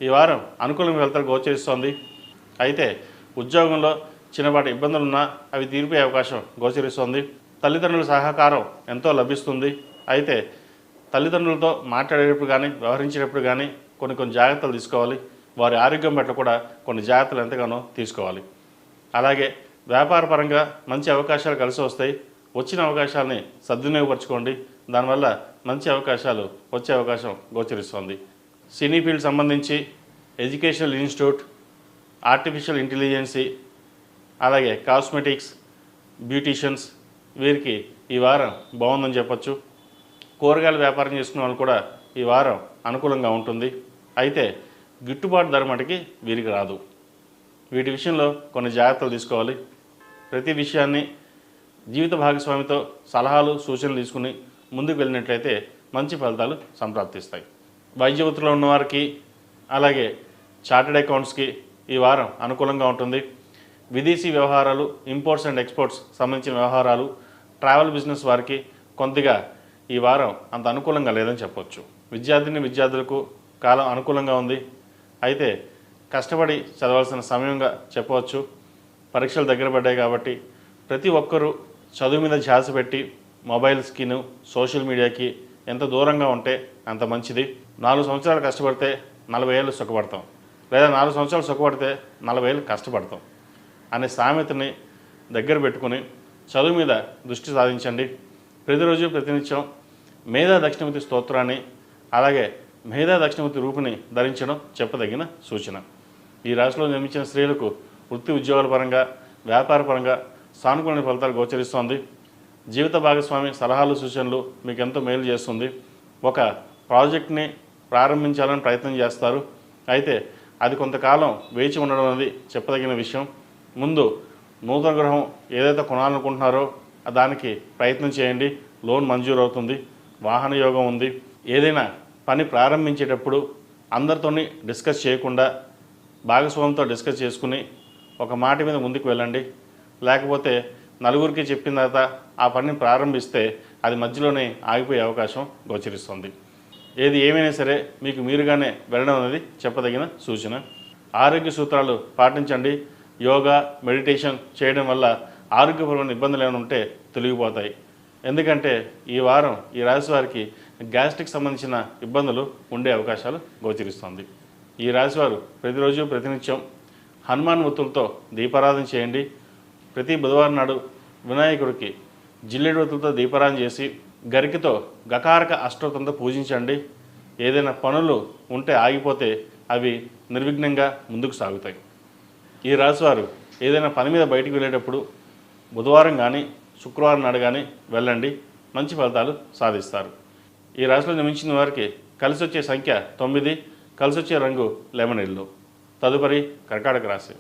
ఈ వారం అనుకూలంగా ఫలితాలు గోచరిస్తోంది. అయితే ఉద్యోగంలో చిన్నపాటి ఇబ్బందులున్నా అవి తీరిపోయే అవకాశం గోచరిస్తోంది. తల్లిదండ్రుల సహకారం ఎంతో లభిస్తుంది. అయితే తల్లిదండ్రులతో మాట్లాడేటప్పుడు కానీ వ్యవహరించేటప్పుడు కానీ కొన్ని జాగ్రత్తలు తీసుకోవాలి. వారి ఆరోగ్యం పట్ల కూడా కొన్ని జాగ్రత్తలు ఎంతగానో తీసుకోవాలి. అలాగే వ్యాపారపరంగా మంచి అవకాశాలు కలిసి వస్తాయి. వచ్చిన అవకాశాలని సద్వినియోగపరచుకోండి. దానివల్ల మంచి అవకాశాలు వచ్చే అవకాశం గోచరిస్తోంది. సినీ ఫీల్డ్ సంబంధించి ఎడ్యుకేషనల్ ఇన్స్టిట్యూట్, ఆర్టిఫిషియల్ ఇంటెలిజెన్సీ, అలాగే కాస్మెటిక్స్, బ్యూటీషియన్స్ వీరికి ఈ వారం బాగుందని చెప్పచ్చు. కూరగాయల వ్యాపారం చేసుకునే వాళ్ళు కూడా ఈ వారం అనుకూలంగా ఉంటుంది. అయితే గిట్టుబాటు ధర మటుకి వీరికి రాదు. వీటి విషయంలో కొన్ని జాగ్రత్తలు తీసుకోవాలి. ప్రతి విషయాన్ని జీవిత భాగస్వామితో సలహాలు సూచనలు తీసుకుని ముందుకు వెళ్ళినట్లయితే మంచి ఫలితాలు సంప్రాప్తిస్తాయి. వైద్య వృత్తిలో ఉన్నవారికి అలాగే చార్టెడ్ అకౌంట్స్కి ఈ వారం అనుకూలంగా ఉంటుంది. విదేశీ వ్యవహారాలు, ఇంపోర్ట్స్ అండ్ ఎక్స్పోర్ట్స్ సంబంధించిన వ్యవహారాలు, ట్రావెల్ బిజినెస్ వారికి కొద్దిగా ఈ వారం అంత అనుకూలంగా లేదని చెప్పవచ్చు. విద్యార్థులకు కాలం అనుకూలంగా ఉంది. అయితే కష్టపడి చదవాల్సిన సమయంగా చెప్పవచ్చు. పరీక్షలు దగ్గర పడ్డాయి కాబట్టి ప్రతి ఒక్కరూ చదువు మీద ధ్యాస పెట్టి మొబైల్స్కిను సోషల్ మీడియాకి ఎంత దూరంగా ఉంటే అంత మంచిది. 4 సంవత్సరాలు కష్టపడితే 40 ఏళ్ళు సుఖపడతాం, లేదా 4 సంవత్సరాలు సుఖపడితే 40 ఏళ్ళు కష్టపడతాం అనే సామెతని దగ్గర పెట్టుకుని చదువు మీద దృష్టి సాధించండి. ప్రతిరోజు ప్రతినిత్యం మేధా దక్షిణమూర్తి స్తోత్రాన్ని అలాగే మేధా దక్షిణమూర్తి రూపుని ధరించడం చెప్పదగిన సూచన. ఈ రాశిలో జన్మించిన స్త్రీలకు వృత్తి ఉద్యోగాల పరంగా, వ్యాపార పరంగా సానుకూల ఫలితాలు గోచరిస్తోంది. జీవిత భాగస్వామి సలహాలు సూచనలు మీకు ఎంతో మేలు చేస్తుంది. ఒక ప్రాజెక్ట్ని ప్రారంభించాలని ప్రయత్నం చేస్తారు. అయితే అది కొంతకాలం వేచి ఉండడం అనేది చెప్పదగిన విషయం. ముందు నూతన గృహం ఏదైతే కొనాలనుకుంటున్నారో దానికి ప్రయత్నం చేయండి. లోన్ మంజూరు అవుతుంది. వాహన యోగం ఉంది. ఏదైనా పని ప్రారంభించేటప్పుడు అందరితోని డిస్కస్ చేయకుండా భాగస్వామితో డిస్కస్ చేసుకుని ఒక మాట మీద ముందుకు వెళ్ళండి. లేకపోతే నలుగురికి చెప్పిన తర్వాత ఆ పనిని ప్రారంభిస్తే అది మధ్యలోనే ఆగిపోయే అవకాశం గోచరిస్తుంది. ఏది ఏమైనా సరే మీకు మీరుగానే వెళ్ళడం అనేది చెప్పదగిన సూచన. ఆరోగ్య సూత్రాలు పాటించండి. యోగా, మెడిటేషన్ చేయడం వల్ల ఆరోగ్యపరమైన ఇబ్బందులు ఏమైనా ఉంటే తొలగిపోతాయి. ఎందుకంటే ఈ వారం ఈ రాశి వారికి గ్యాస్ట్రిక్ సంబంధించిన ఇబ్బందులు ఉండే అవకాశాలు గోచరిస్తుంది. ఈ రాశివారు ప్రతిరోజు ప్రతినిత్యం హనుమాన్ ఒత్తులతో దీపారాధన చేయండి. ప్రతి బుధవారం నాడు వినాయకుడికి జిల్లేడు ఒత్తులతో దీపారాధన చేసి గరికతో గకారక అష్టోత్తంతో పూజించండి. ఏదైనా పనులు ఉంటే ఆగిపోతే అవి నిర్విఘ్నంగా ముందుకు సాగుతాయి. ఈ రాశివారు ఏదైనా పని మీద బయటికి వెళ్ళేటప్పుడు బుధవారం కానీ శుక్రవారం నాడు కానీ వెళ్ళండి. మంచి ఫలితాలు సాధిస్తారు. ఈ రాశిలో జన్మించిన వారికి కలిసి వచ్చే సంఖ్య 9, కలిసి వచ్చే రంగు లెమన్ ఎల్లో. తదుపరి కర్కాటక రాశి.